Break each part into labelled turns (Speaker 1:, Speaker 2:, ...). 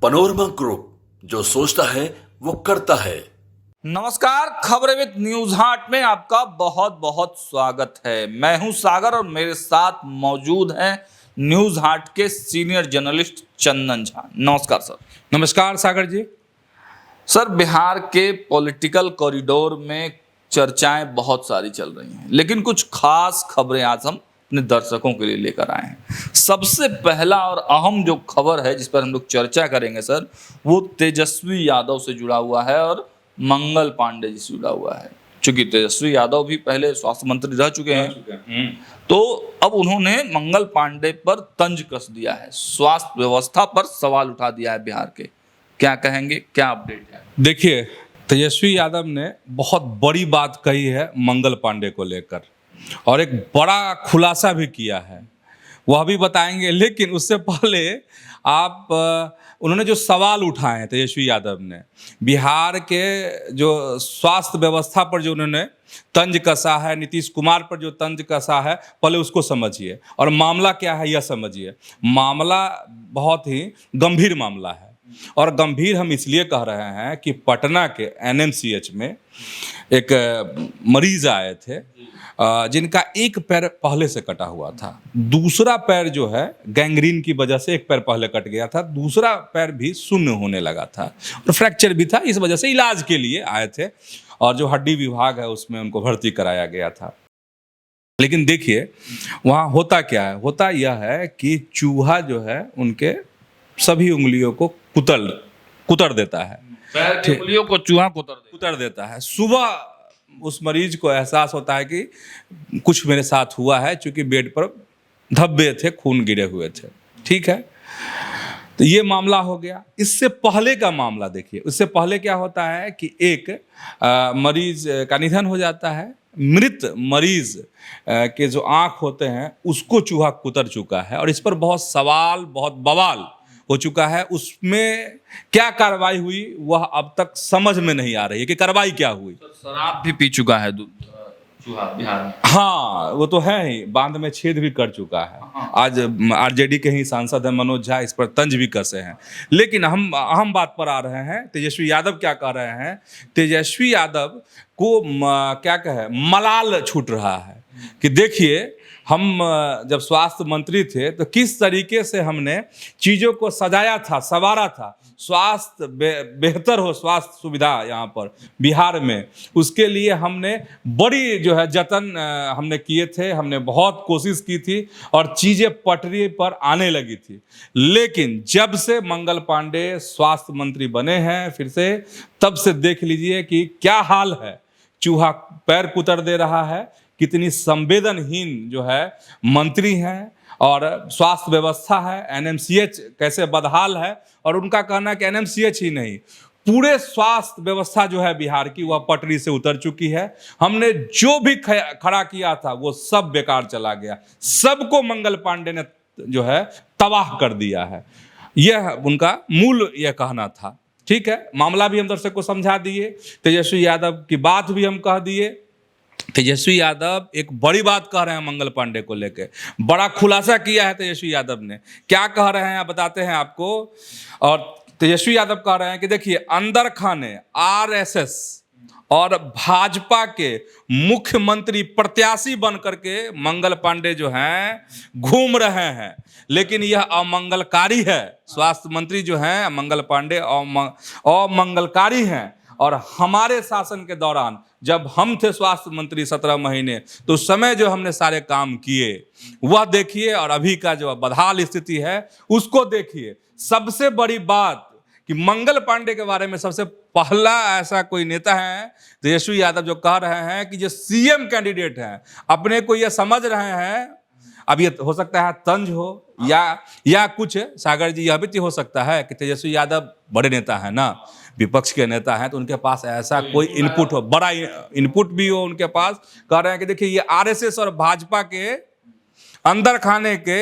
Speaker 1: Panorama group, जो सोचता है वो करता है।
Speaker 2: नमस्कार, खबरें विद न्यूज हाट में आपका बहुत बहुत स्वागत है। मैं हूं सागर और मेरे साथ मौजूद हैं न्यूज हाट के सीनियर जर्नलिस्ट चंदन झा। नमस्कार सर।
Speaker 3: नमस्कार सागर जी।
Speaker 2: सर, बिहार के पॉलिटिकल कॉरिडोर में चर्चाएं बहुत सारी चल रही हैं, लेकिन कुछ खास खबरें आज हम अपने दर्शकों के लिए लेकर आए हैं। सबसे पहला और अहम जो खबर है जिस पर हम लोग चर्चा करेंगे सर, वो तेजस्वी यादव से जुड़ा हुआ है और मंगल पांडे जी से जुड़ा हुआ है। चूंकि तेजस्वी यादव भी पहले स्वास्थ्य मंत्री रह चुके हैं, तो अब उन्होंने मंगल पांडे पर तंज कस दिया है, स्वास्थ्य व्यवस्था पर सवाल उठा दिया है बिहार के। क्या कहेंगे, क्या अपडेट है?
Speaker 3: देखिए, तेजस्वी यादव ने बहुत बड़ी बात कही है मंगल पांडे को लेकर और एक बड़ा खुलासा भी किया है, वह भी बताएंगे। लेकिन उससे पहले उन्होंने जो सवाल उठाए हैं तेजस्वी यादव ने, बिहार के जो स्वास्थ्य व्यवस्था पर जो उन्होंने तंज कसा है, नीतीश कुमार पर जो तंज कसा है, पहले उसको समझिए और मामला क्या है यह समझिए। मामला बहुत ही गंभीर मामला है और गंभीर हम इसलिए कह रहे हैं कि पटना के एनएमसीएच में एक मरीज आए थे जिनका एक पैर पहले से कटा हुआ था, दूसरा पैर जो है गैंग्रीन की वजह से एक पैर पहले कट गया था, दूसरा पैर भी शून्य होने लगा था और फ्रैक्चर भी था। इस वजह से इलाज के लिए आए थे और जो हड्डी विभाग है उसमें उनको भर्ती कराया गया था। लेकिन देखिए वहाँ होता क्या है, होता यह है कि चूहा जो है उनके सभी उंगलियों को कुतर देता है,
Speaker 2: पैर की उंगलियों को चूहा
Speaker 3: कुतर देता है। सुबह उस मरीज को एहसास होता है कि कुछ मेरे साथ हुआ है, क्योंकि बेड पर धब्बे थे, खून गिरे हुए थे। ठीक है, तो ये मामला हो गया। इससे पहले का मामला देखिए, उससे पहले क्या होता है कि एक मरीज का निधन हो जाता है, मृत मरीज के जो आँख होते हैं उसको चूहा कुतर चुका है और इस पर बहुत सवाल, बहुत बवाल हो चुका है। उसमें क्या कार्रवाई हुई वह अब तक समझ में नहीं आ रही है कि कार्रवाई क्या हुई।
Speaker 2: शराब भी पी चुका है चूहा बिहार में।
Speaker 3: हाँ, वो तो है ही, बांध में छेद भी कर चुका है। आज आरजेडी के ही सांसद है मनोज झा, इस पर तंज भी कसे हैं। लेकिन हम अहम बात पर आ रहे हैं। तेजस्वी यादव क्या कह रहे हैं? तेजस्वी यादव को क्या कहे, मलाल छूट रहा है कि देखिए हम जब स्वास्थ्य मंत्री थे तो किस तरीके से हमने चीज़ों को सजाया था, संवारा था, स्वास्थ्य बेहतर हो, स्वास्थ्य सुविधा यहाँ पर बिहार में, उसके लिए हमने बड़ी जो है जतन हमने किए थे, हमने बहुत कोशिश की थी और चीज़ें पटरी पर आने लगी थी। लेकिन जब से मंगल पांडे स्वास्थ्य मंत्री बने हैं फिर से, तब से देख लीजिए कि क्या हाल है। चूहा पैर कुतर दे रहा है, कितनी संवेदनहीन जो है मंत्री हैं और स्वास्थ्य व्यवस्था है, एनएमसीएच कैसे बदहाल है। और उनका कहना है कि एनएमसीएच ही नहीं, पूरे स्वास्थ्य व्यवस्था जो है बिहार की वह पटरी से उतर चुकी है। हमने जो भी खड़ा किया था वो सब बेकार चला गया, सबको मंगल पांडे ने जो है तबाह कर दिया है। यह उनका मूल यह कहना था। ठीक है, मामला भी हम दर्शक को समझा दिए, तेजस्वी यादव की बात भी हम कह दिए। तेजस्वी यादव एक बड़ी बात कह रहे हैं मंगल पांडे को लेकर, बड़ा खुलासा किया है तेजस्वी यादव ने। क्या कह रहे हैं बताते हैं आपको। और तेजस्वी यादव कह रहे हैं कि देखिए, अंदर खाने आरएसएस और भाजपा के मुख्यमंत्री प्रत्याशी बन करके मंगल पांडे जो हैं घूम रहे हैं, लेकिन यह अमंगलकारी है। स्वास्थ्य मंत्री जो हैं मंगल पांडे अमंगलकारी हैं। और हमारे शासन के दौरान जब हम थे स्वास्थ्य मंत्री 17 महीने, तो उस समय जो हमने सारे काम किए वह देखिए, और अभी का जो बदहाल स्थिति है उसको देखिए। सबसे बड़ी बात कि मंगल पांडे के बारे में सबसे पहला ऐसा कोई नेता है तेजस्वी यादव जो कह रहे हैं कि जो सीएम कैंडिडेट हैं, अपने को ये समझ रहे हैं। अब ये हो सकता है तंज हो या कुछ, सागर जी, यह भी हो सकता है कि तेजस्वी यादव बड़े नेता है ना, विपक्ष के नेता हैं, तो उनके पास ऐसा कोई इनपुट हो, बड़ा इनपुट भी हो उनके पास। कह रहे हैं कि देखिए ये आरएसएस और भाजपा के अंदर खाने के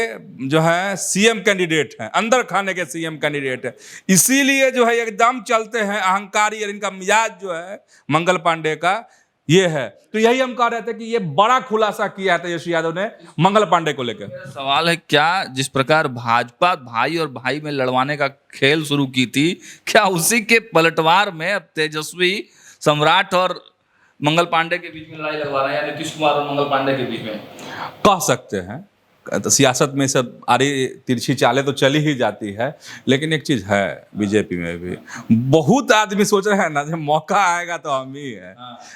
Speaker 3: जो है सीएम कैंडिडेट हैं, अंदर खाने के सीएम कैंडिडेट हैं, इसीलिए जो है एकदम चलते हैं अहंकारी। और इनका मिजाज जो है मंगल पांडे का ये है। तो यही हम कह रहे थे कि ये बड़ा खुलासा किया है तेजस्वी यादव ने मंगल पांडे को लेकर।
Speaker 2: मेरा सवाल है, क्या जिस प्रकार भाजपा भाई और भाई में लड़वाने का खेल शुरू की थी, क्या उसी के पलटवार में अब तेजस्वी सम्राट और मंगल पांडे के बीच में लड़ाई लगवा रहे हैं, या नीतीश कुमार और मंगल पांडे के बीच में?
Speaker 3: कह सकते हैं, तो सियासत में सब आरी तिरछी चालें तो चली ही जाती है। लेकिन एक चीज है, बीजेपी में भी बहुत आदमी सोच रहे हैं ना, जब मौका आएगा तो हम ही है।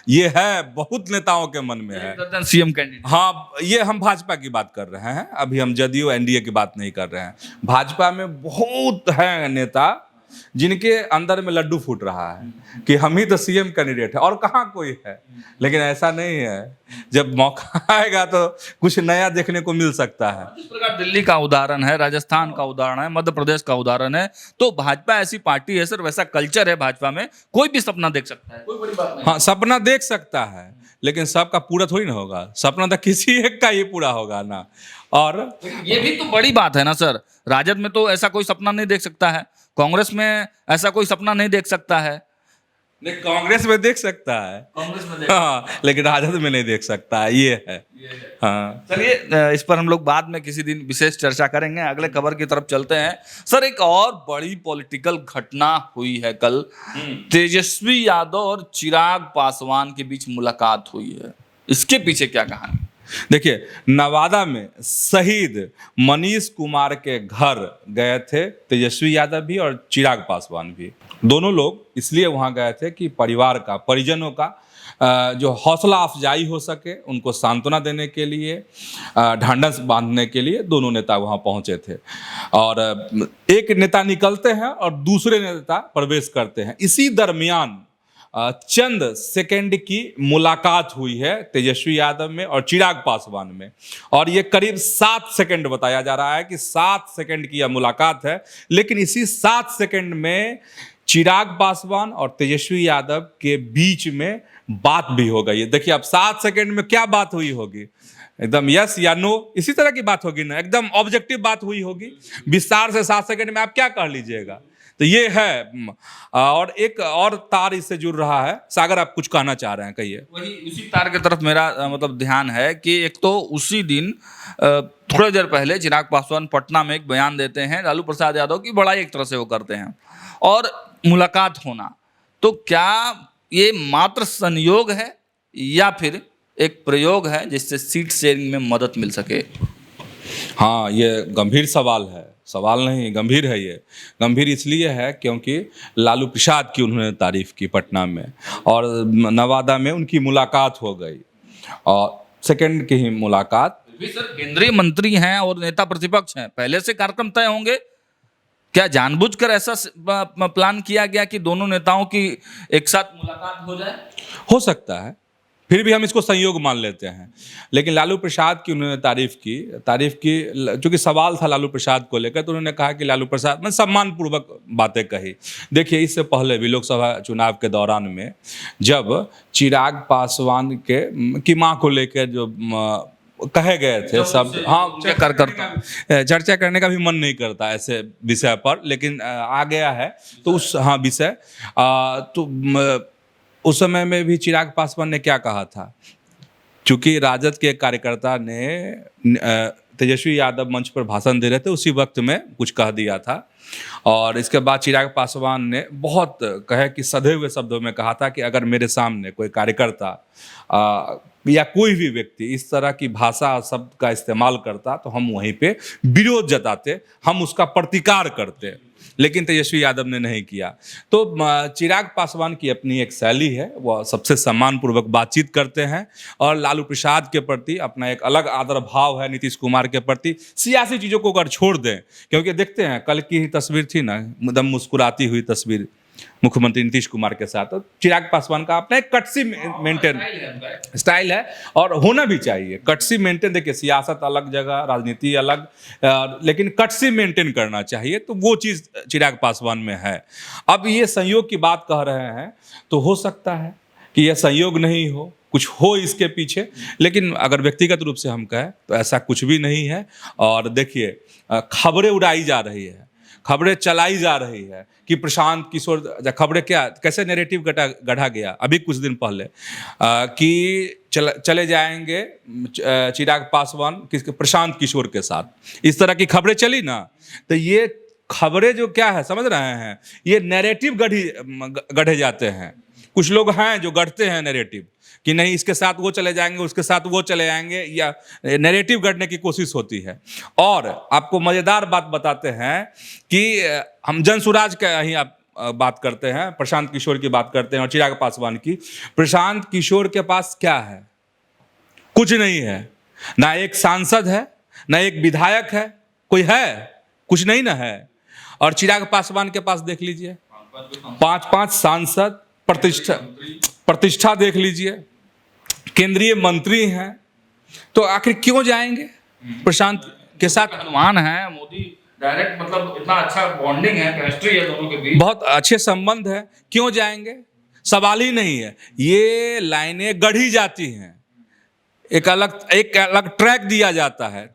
Speaker 3: ये है, बहुत नेताओं के मन में है।
Speaker 2: CM candidate.
Speaker 3: हाँ, ये हम भाजपा की बात कर रहे हैं, अभी हम जदयू एनडीए की बात नहीं कर रहे हैं। भाजपा में बहुत हैं नेता जिनके अंदर में लड्डू फूट रहा है कि हम ही तो सीएम कैंडिडेट है, और कहाँ कोई है। लेकिन ऐसा नहीं है, जब मौका आएगा तो कुछ नया देखने को मिल सकता है।
Speaker 2: जिस प्रकार दिल्ली का उदाहरण है, राजस्थान का उदाहरण है, मध्य प्रदेश का उदाहरण है, तो भाजपा ऐसी पार्टी है सर, वैसा कल्चर है भाजपा में, कोई भी सपना देख सकता है, कोई बड़ी बात नहीं।
Speaker 3: हाँ, सपना देख सकता है, लेकिन सबका पूरा थोड़ी ना होगा। सपना तो किसी एक का ही पूरा होगा ना। और
Speaker 2: ये भी तो बड़ी बात है ना सर, राजद में तो ऐसा कोई सपना नहीं देख सकता है, कांग्रेस में ऐसा कोई सपना नहीं देख सकता है।
Speaker 3: नहीं, कांग्रेस में देख सकता है,
Speaker 2: कांग्रेस में
Speaker 3: हाँ, लेकिन राजद में नहीं देख सकता है, ये है। हाँ,
Speaker 2: चलिए, इस पर हम लोग बाद में किसी दिन विशेष चर्चा करेंगे। अगले खबर की तरफ चलते हैं सर। एक और बड़ी पॉलिटिकल घटना हुई है कल, तेजस्वी यादव और चिराग पासवान के बीच मुलाकात हुई है, इसके पीछे क्या कहानी?
Speaker 3: देखिए, नवादा में शहीद मनीष कुमार के घर गए थे तेजस्वी यादव भी और चिराग पासवान भी। दोनों लोग इसलिए वहां गए थे कि परिवार का, परिजनों का जो हौसला अफजाई हो सके, उनको सांत्वना देने के लिए, ढांढस बांधने के लिए दोनों नेता वहां पहुंचे थे। और एक नेता निकलते हैं और दूसरे नेता प्रवेश करते हैं। इसी दरमियान चंद सेकंड की मुलाकात हुई है तेजस्वी यादव में और चिराग पासवान में, और ये करीब 7 सेकंड बताया जा रहा है कि 7 सेकंड की यह मुलाकात है। लेकिन इसी 7 सेकंड में चिराग पासवान और तेजस्वी यादव के बीच में बात भी हो गई है। देखिए, अब 7 सेकंड में क्या बात हुई होगी, एकदम यस या नो इसी तरह की बात होगी ना, एकदम ऑब्जेक्टिव बात हुई होगी। विस्तार से 7 सेकंड में आप क्या कह लीजिएगा, तो ये है। और एक और तार इससे जुड़ रहा है। सागर, आप कुछ कहना चाह रहे हैं, कहिए।
Speaker 2: वही उसी तार की तरफ मेरा मतलब ध्यान है कि एक तो उसी दिन थोड़ी देर पहले चिराग पासवान पटना में एक बयान देते हैं, लालू प्रसाद यादव की बड़ाई एक तरह से वो करते हैं, और मुलाकात होना, तो क्या ये मात्र संयोग है या फिर एक प्रयोग है जिससे सीट शेयरिंग में मदद मिल सके?
Speaker 3: हाँ, ये गंभीर सवाल है। सवाल नहीं, गंभीर है। ये गंभीर इसलिए है क्योंकि लालू प्रसाद की उन्होंने तारीफ की पटना में, और नवादा में उनकी मुलाकात हो गई, और सेकंड की ही मुलाकात।
Speaker 2: सर, केंद्रीय मंत्री हैं और नेता प्रतिपक्ष हैं, पहले से कार्यक्रम तय होंगे। क्या जानबूझकर ऐसा प्लान किया गया कि दोनों नेताओं की एक साथ मुलाकात हो जाए?
Speaker 3: हो सकता है, फिर भी हम इसको संयोग मान लेते हैं। लेकिन लालू प्रसाद की उन्होंने तारीफ की, चूंकि सवाल था लालू प्रसाद को लेकर, तो उन्होंने कहा कि लालू प्रसाद, मैं सम्मानपूर्वक बातें कही। देखिए, इससे पहले भी लोकसभा चुनाव के दौरान में जब चिराग पासवान की मां को लेकर जो कहे गए थे सब, हाँ, चर्चा करने का भी मन नहीं करता ऐसे विषय पर, लेकिन आ गया है तो उस विषय, तो उस समय में भी चिराग पासवान ने क्या कहा था, चूंकि राजद के एक कार्यकर्ता ने तेजस्वी यादव मंच पर भाषण दे रहे थे, उसी वक्त में कुछ कह दिया था, और इसके बाद चिराग पासवान ने बहुत कहे कि सधे हुए शब्दों में कहा था कि अगर मेरे सामने कोई कार्यकर्ता या कोई भी व्यक्ति इस तरह की भाषा शब्द का इस्तेमाल करता तो हम वहीं पे विरोध जताते, हम उसका प्रतिकार करते। लेकिन तेजस्वी यादव ने नहीं किया। तो चिराग पासवान की अपनी एक शैली है, वह सबसे सम्मानपूर्वक बातचीत करते हैं, और लालू प्रसाद के प्रति अपना एक अलग आदर भाव है, नीतीश कुमार के प्रति। सियासी चीज़ों को अगर छोड़ दें, क्योंकि देखते हैं कल की ही तस्वीर थी ना, एकदम मुस्कुराती हुई तस्वीर मुख्यमंत्री नीतीश कुमार के साथ, तो चिराग पासवान का अपना एक कटसी मेंटेन स्टाइल है, और होना भी चाहिए। कटसी मेंटेन, देखिए, सियासत अलग जगह, राजनीति अलग, लेकिन कटसी मेंटेन करना चाहिए, तो वो चीज़ चिराग पासवान में है। अब ये संयोग की बात कह रहे हैं, तो हो सकता है कि यह संयोग नहीं हो, कुछ हो इसके पीछे, लेकिन अगर व्यक्तिगत रूप से हम कहें तो ऐसा कुछ भी नहीं है। और देखिए, खबरें उड़ाई जा रही है, खबरें चलाई जा रही है कि प्रशांत किशोर, खबरें क्या कैसे नैरेटिव गढ़ा गया अभी कुछ दिन पहले कि चले जाएंगे चिराग पासवान प्रशांत किशोर के साथ, इस तरह की खबरें चली ना। तो ये खबरें जो क्या है समझ रहे हैं, ये नैरेटिव गढ़े जाते हैं। कुछ लोग हैं जो गढ़ते हैं नैरेटिव कि नहीं इसके साथ वो चले जाएंगे, उसके साथ वो चले जाएंगे, या नैरेटिव गढ़ने की कोशिश होती है। और आपको मजेदार बात बताते हैं कि हम जनसुराज का ही आप बात करते हैं, प्रशांत किशोर की बात करते हैं और चिराग पासवान की। प्रशांत किशोर के पास क्या है? कुछ नहीं है, ना एक सांसद है, ना एक विधायक है, कोई है? कुछ नहीं ना है। और चिराग पासवान के पास देख लीजिए 5-5 सांसद, प्रतिष्ठा देख लीजिए, केंद्रीय मंत्री हैं। तो आखिर क्यों जाएंगे प्रशांत के साथ?
Speaker 2: अनुमान है मोदी डायरेक्ट, मतलब इतना अच्छा बॉन्डिंग है, केमिस्ट्री है दोनों के बीच,
Speaker 3: बहुत अच्छे संबंध है, क्यों जाएंगे? सवाल ही नहीं है। ये लाइनें गढ़ी जाती हैं, एक अलग ट्रैक दिया जाता है,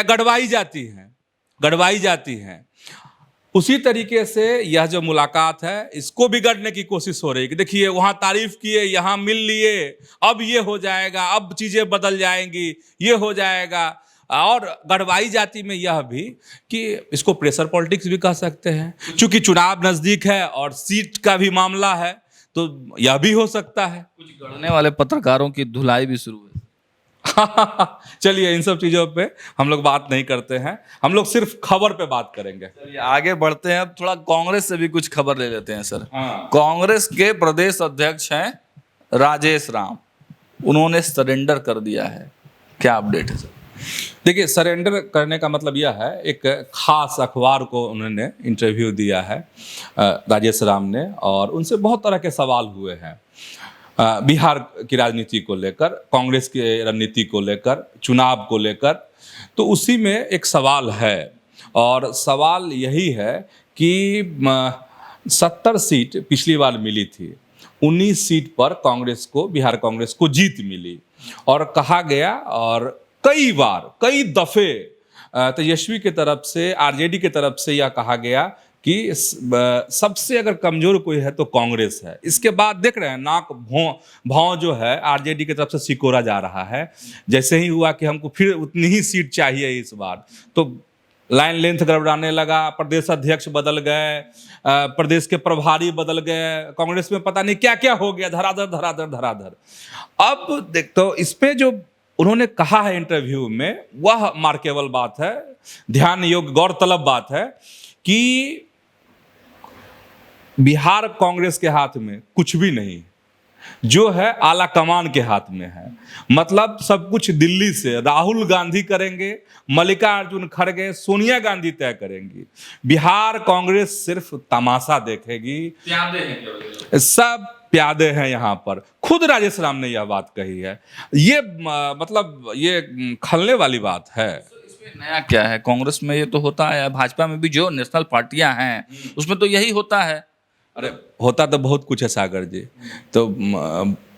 Speaker 3: गढ़वाई जाती हैं। उसी तरीके से यह जो मुलाकात है इसको बिगड़ने की कोशिश हो रही है कि देखिए वहाँ तारीफ किए, यहाँ मिल लिए, अब ये हो जाएगा, अब चीज़ें बदल जाएंगी, ये हो जाएगा। और गढ़वाई जाति में यह भी कि इसको प्रेशर पॉलिटिक्स भी कह सकते हैं, क्योंकि चुनाव नज़दीक है और सीट का भी मामला है, तो यह भी हो सकता है।
Speaker 2: कुछ गढ़ने वाले पत्रकारों की धुलाई भी शुरू है।
Speaker 3: चलिए इन सब चीजों पे हम लोग बात नहीं करते हैं, हम लोग सिर्फ खबर पे बात करेंगे।
Speaker 2: चलिए आगे बढ़ते हैं, अब थोड़ा कांग्रेस से भी कुछ खबर ले लेते हैं सर।
Speaker 3: हाँ।
Speaker 2: कांग्रेस के प्रदेश अध्यक्ष हैं राजेश राम, उन्होंने सरेंडर कर दिया है, क्या अपडेट है सर?
Speaker 3: देखिए सरेंडर करने का मतलब यह है, एक खास अखबार को उन्होंने इंटरव्यू दिया है राजेश राम ने, और उनसे बहुत तरह के सवाल हुए हैं बिहार की राजनीति को लेकर, कांग्रेस की रणनीति को लेकर, चुनाव को लेकर। तो उसी में एक सवाल है, और सवाल यही है कि 70 सीट पिछली बार मिली थी, 19 सीट पर कांग्रेस को, बिहार कांग्रेस को जीत मिली, और कहा गया और कई दफे तेजस्वी की तरफ से, आरजेडी की तरफ से यह कहा गया कि सबसे अगर कमजोर कोई है तो कांग्रेस है। इसके बाद देख रहे हैं नाक भौं जो है आरजेडी की तरफ से सिकोरा जा रहा है। जैसे ही हुआ कि हमको फिर उतनी ही सीट चाहिए इस बार, तो लाइन लेंथ गड़बड़ाने लगा, प्रदेश अध्यक्ष बदल गए, प्रदेश के प्रभारी बदल गए, कांग्रेस में पता नहीं क्या क्या हो गया, धराधर। अब देख तो इस पे जो उन्होंने कहा है इंटरव्यू में, वह मार्केबल बात है, ध्यान योग्य गौरतलब बात है कि बिहार कांग्रेस के हाथ में कुछ भी नहीं, जो है आला कमान के हाथ में है। मतलब सब कुछ दिल्ली से राहुल गांधी करेंगे, मल्लिकार्जुन खड़गे, सोनिया गांधी तय करेंगी। बिहार कांग्रेस सिर्फ तमाशा देखेगी, सब प्यादे हैं यहाँ पर। खुद राजेश राम ने यह बात कही है। ये मतलब ये खलने वाली बात है।
Speaker 2: इसमें नया क्या है? कांग्रेस में ये तो होता है, भाजपा में भी जो नेशनल पार्टियां हैं उसमें तो यही होता है।
Speaker 3: अरे होता तो बहुत कुछ है सागर जी, तो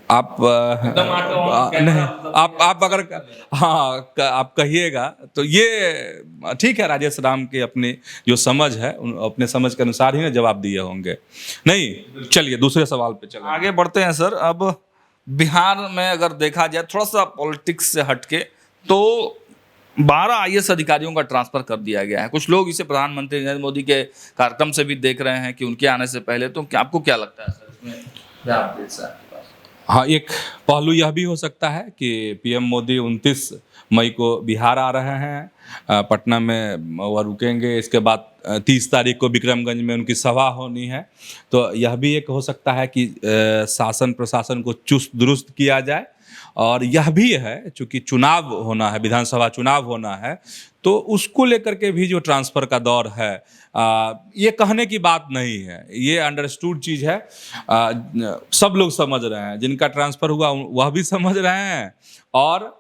Speaker 3: आप नहीं, आप अगर हाँ आप कहिएगा तो ये ठीक है। राजेश राम की अपनी जो समझ है, अपने समझ के अनुसार ही ना जवाब दिए होंगे। नहीं, चलिए दूसरे सवाल पे चलिए
Speaker 2: आगे बढ़ते हैं सर। अब बिहार में अगर देखा जाए थोड़ा सा पॉलिटिक्स से हटके, तो 12 IAS अधिकारियों का ट्रांसफर कर दिया गया है। कुछ लोग इसे प्रधानमंत्री नरेंद्र मोदी के कार्यक्रम से भी देख रहे हैं कि उनके आने से पहले, तो क्या आपको क्या लगता है सर इसमें क्या अपडेट्स है आपके पास?
Speaker 3: हाँ, एक पहलू यह भी हो सकता है कि पीएम मोदी 29 मई को बिहार आ रहे हैं, पटना में वह रुकेंगे, इसके बाद 30 तारीख को विक्रमगंज में उनकी सभा होनी है। तो यह भी एक हो सकता है कि शासन प्रशासन को चुस्त दुरुस्त किया जाए। और यह भी है चूंकि चुनाव होना है, विधानसभा चुनाव होना है, तो उसको लेकर के भी जो ट्रांसफ़र का दौर है, ये कहने की बात नहीं है, ये अंडरस्टूड चीज़ है। सब लोग समझ रहे हैं, जिनका ट्रांसफ़र हुआ वह भी समझ रहे हैं, और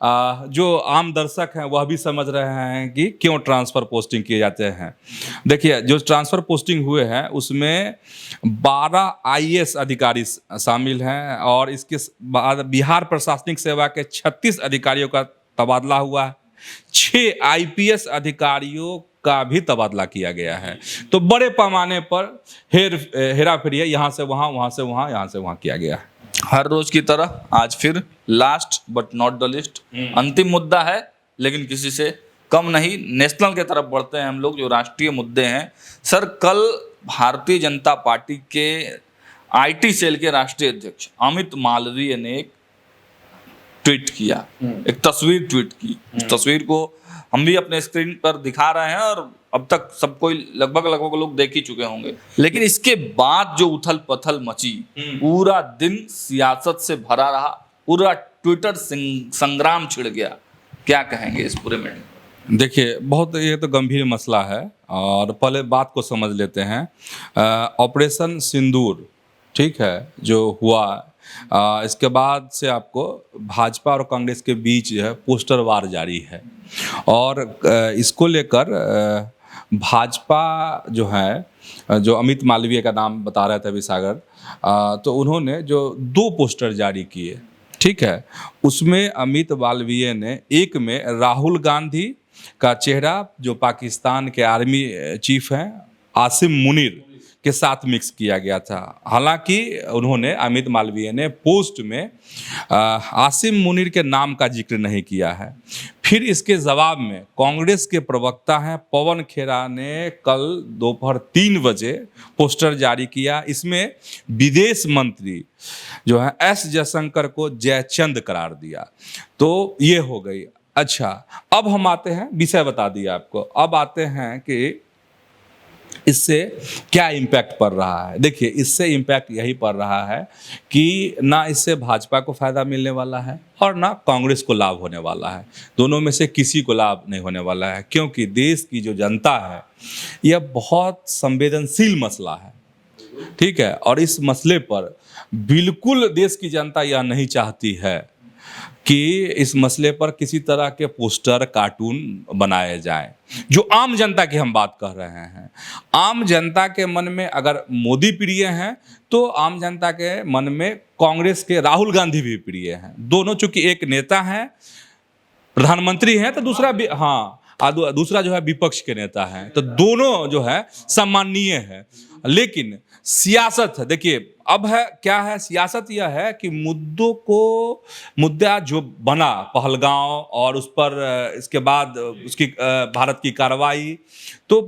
Speaker 3: जो आम दर्शक हैं वह भी समझ रहे हैं कि क्यों ट्रांसफ़र पोस्टिंग किए जाते हैं। देखिए, जो ट्रांसफ़र पोस्टिंग हुए हैं उसमें 12 IAS अधिकारी शामिल हैं, और इसके बाद बिहार प्रशासनिक सेवा के 36 अधिकारियों का तबादला हुआ है। 6 IPS अधिकारियों का भी तबादला किया गया है। तो बड़े पैमाने पर हेरा फेरी यहाँ से वहाँ, वहाँ से वहाँ, यहाँ से वहाँ किया गया है।
Speaker 2: हर रोज की तरह आज फिर last but not the list अंतिम मुद्दा है, लेकिन किसी से कम नहीं, नेशनल के तरफ बढ़ते हैं हम लोग, जो राष्ट्रीय मुद्दे हैं। सर, कल भारतीय जनता पार्टी के आईटी सेल के राष्ट्रीय अध्यक्ष अमित मालवीय ने एक ट्वीट किया, एक तस्वीर ट्वीट की। इस तस्वीर को हम भी अपने स्क्रीन पर दिखा रहे हैं और अब तक सब कोई लगभग लोग देख ही चुके होंगे। लेकिन इसके बाद जो उथल पथल मची, पूरा दिन सियासत से भरा रहा, पूरा ट्विटर संग्राम छिड़ गया, क्या कहेंगे इस पूरे में?
Speaker 3: देखिए, बहुत ये तो गंभीर मसला है और पहले बात को समझ लेते हैं। ऑपरेशन सिंदूर, ठीक है, जो हुआ, इसके बाद से आपको भाजपा और कांग्रेस के बीच जो है पोस्टर वार जारी है और इसको लेकर भाजपा जो है, जो अमित मालवीय का नाम बता रहे थे अभी सागर, तो उन्होंने जो 2 पोस्टर जारी किए, ठीक है, उसमें अमित मालवीय ने एक में राहुल गांधी का चेहरा, जो पाकिस्तान के आर्मी चीफ हैं, आसिम मुनीर के साथ मिक्स किया गया था। हालांकि उन्होंने, अमित मालवीय ने पोस्ट में आसिम मुनीर के नाम का जिक्र नहीं किया है। फिर इसके जवाब में कांग्रेस के प्रवक्ता हैं पवन खेरा ने कल दोपहर 3 बजे पोस्टर जारी किया। इसमें विदेश मंत्री जो है एस जयशंकर को जयचंद करार दिया। तो ये हो गई। अच्छा, अब हम आते हैं, विषय बता दिया आपको, अब आते हैं कि इससे क्या इम्पैक्ट पड़ रहा है। देखिए, इससे इम्पैक्ट यही पड़ रहा है कि ना इससे भाजपा को फ़ायदा मिलने वाला है और ना कांग्रेस को लाभ होने वाला है। दोनों में से किसी को लाभ नहीं होने वाला है, क्योंकि देश की जो जनता है, यह बहुत संवेदनशील मसला है, ठीक है, और इस मसले पर बिल्कुल देश की जनता यह नहीं चाहती है कि इस मसले पर किसी तरह के पोस्टर, कार्टून बनाए जाएं। जो आम जनता की हम बात कर रहे हैं, आम जनता के मन में अगर मोदी प्रिय हैं, तो आम जनता के मन में कांग्रेस के राहुल गांधी भी प्रिय हैं। दोनों चूंकि एक नेता हैं, प्रधानमंत्री हैं, तो दूसरा भी, हाँ, दूसरा जो है विपक्ष के नेता हैं, तो दोनों जो है सम्माननीय है। लेकिन सियासत है, देखिए अब है क्या है, सियासत यह है कि मुद्दा जो बना पहलगांव और उस पर इसके बाद उसकी भारत की कार्रवाई, तो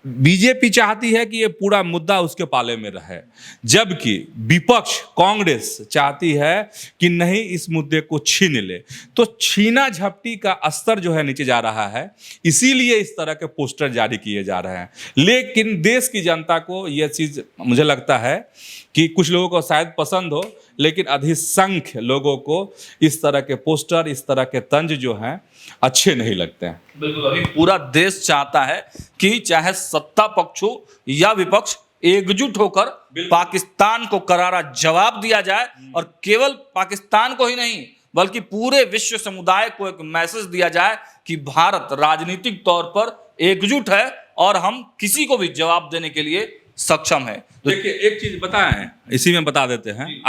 Speaker 3: बीजेपी चाहती है कि ये पूरा मुद्दा उसके पाले में रहे, जबकि विपक्ष कांग्रेस चाहती है कि नहीं, इस मुद्दे को छीन ले। तो छीना झपटी का स्तर जो है नीचे जा रहा है, इसीलिए इस तरह के पोस्टर जारी किए जा रहे हैं। लेकिन देश की जनता को यह चीज़, मुझे लगता है कि कुछ लोगों को शायद पसंद हो, लेकिन अधिसंख्य लोगों को इस तरह के पोस्टर, इस तरह के तंज जो हैं अच्छे नहीं लगते हैं।
Speaker 2: बिल्कुल, अभी पूरा देश चाहता है कि चाहे सत्ता पक्ष हो या विपक्ष, एकजुट होकर पाकिस्तान को करारा जवाब दिया जाए, और केवल पाकिस्तान को ही नहीं बल्कि पूरे विश्व समुदाय को एक मैसेज दिया जाए कि भारत राजनीतिक तौर पर एकजुट है और हम किसी को भी जवाब देने के लिए सक्षम है।
Speaker 3: देखिए, एक चीज बताएं, इसी में बता देते हैं,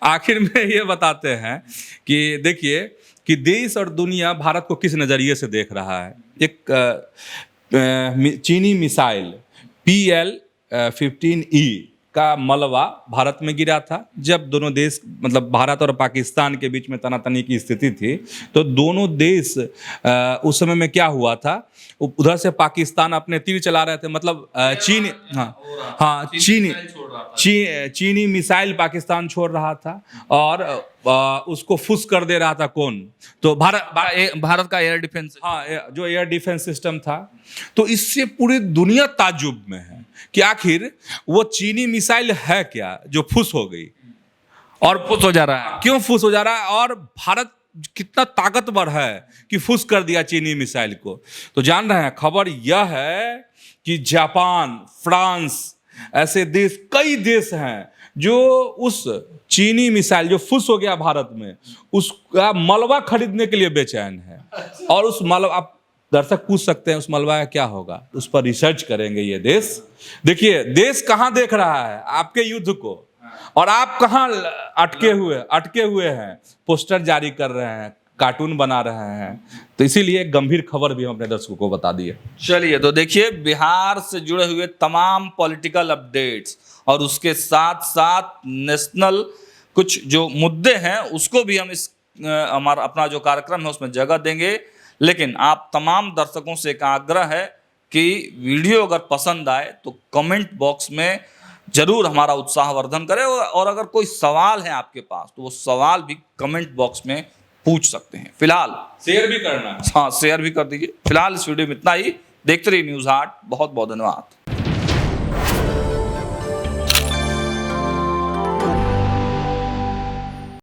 Speaker 3: आखिर में ये बताते हैं कि देखिए कि देश और दुनिया भारत को किस नज़रिए से देख रहा है। एक चीनी मिसाइल PL-15E का मलबा भारत में गिरा था। जब दोनों देश, मतलब भारत और पाकिस्तान के बीच में तनातनी की स्थिति थी, तो दोनों देश उस समय में क्या हुआ था, उधर से पाकिस्तान अपने तीर चला रहे थे, मतलब चीनी मिसाइल पाकिस्तान छोड़ रहा था और उसको फुस कर दे रहा था कौन, तो भारत का एयर डिफेंस, हाँ, जो एयर डिफेंस सिस्टम था। तो इससे पूरी दुनिया ताज्जुब में है कि आखिर वो चीनी मिसाइल है क्या जो फुस हो गई और फुस हो जा रहा है, क्यों फुस हो जा रहा है, और भारत कितना ताकतवर है कि फुस कर दिया चीनी मिसाइल को। तो जान रहे हैं, खबर यह है कि जापान, फ्रांस, ऐसे देश, कई देश हैं जो उस चीनी मिसाइल जो फुस हो गया भारत में, उसका मलबा खरीदने के लिए बेचैन है। और उस मलबा, आप दर्शक पूछ सकते हैं उस मलबा का क्या होगा, उस पर रिसर्च करेंगे ये देश। देखिए, देश कहाँ देख रहा है आपके युद्ध को, और आप कहाँ अटके हुए हैं, पोस्टर जारी कर रहे हैं, कार्टून बना रहे हैं। तो इसीलिए एक गंभीर खबर भी हम अपने दर्शकों को बता दिए।
Speaker 2: चलिए, तो देखिए, बिहार से जुड़े हुए तमाम पॉलिटिकल अपडेट्स और उसके साथ साथ नेशनल कुछ जो मुद्दे हैं उसको भी हम इस हमारा अपना जो कार्यक्रम है उसमें जगह देंगे। लेकिन आप तमाम दर्शकों से एक आग्रह है कि वीडियो अगर पसंद आए तो कमेंट बॉक्स में जरूर हमारा उत्साहवर्धन करें, और अगर कोई सवाल है आपके पास तो वो सवाल भी कमेंट बॉक्स में पूछ सकते हैं। फिलहाल
Speaker 3: शेयर भी करना है।
Speaker 2: हाँ, शेयर भी कर दीजिए। फिलहाल इस वीडियो में इतना ही। देखते रहिए न्यूज़ 8। बहुत बहुत धन्यवाद।